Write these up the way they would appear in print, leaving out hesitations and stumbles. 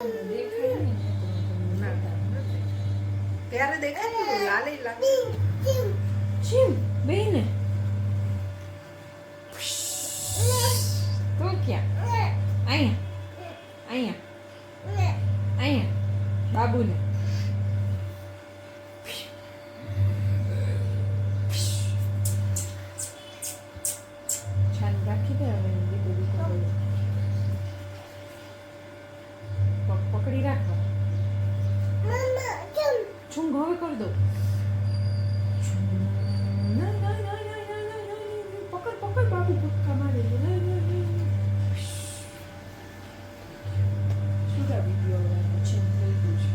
દેખાય નહીં ના ત્યારે દેખાય લાલે લાગે ચીમ બેને તો ક્યાં અહીંયા અહીંયા બાબુને છાન રાખી દે હવે દીકરી પકડી રાખવા છું હવે કરી દો પકડ પકડ બાબુ પક્કા મારે શું વિડીયો છે થઈ ગયું છે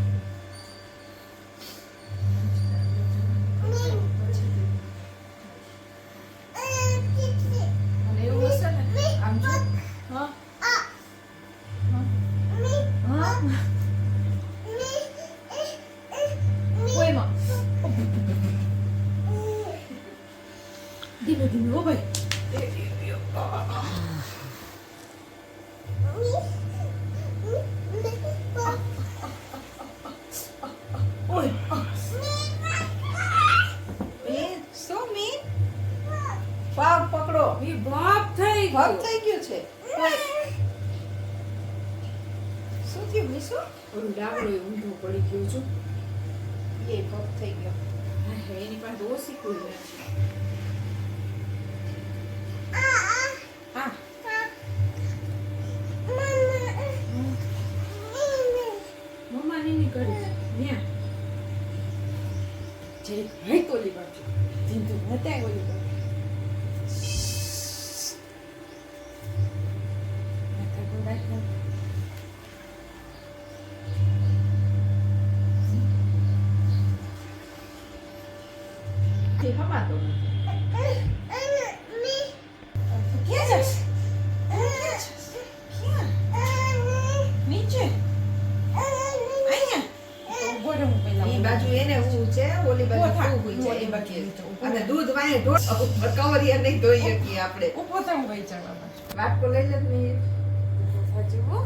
અને એવું હશે ને આમ જો હા ઓયમાં ધીમે ધીમે હો ભાઈ પાવ પકડો એ બાપ થઈ ભાગ ગયો થઈ ગયું છે શું થયું મીસુ ઓલું ડાબડો ઊંધો પડી ગયો છું એ ભાગ થઈ ગયો એની પાસે ઓછી કોઈ નથી હા મમ્મા ની કરી ન્યા જરી ભાઈ કોલી બાજુ ધીંધું હતા કોલી બાજુ ખમાતો ક્યાં જશે નીચે અહીંયા ઉભો રહો હું પહેલા એ બાજુ એને ઊભું છે ઓલી બાજુ ઉભો થા. ઊભું છે ઓલી એ બાજુ બાજુ ઊભો. અને દૂધ વાય કવરિયા નહીં ધોઈ શકીએ આપણે ઉભો થા હું ભાઈ ચડવા વાટકો લઈ લે ને સાચું હો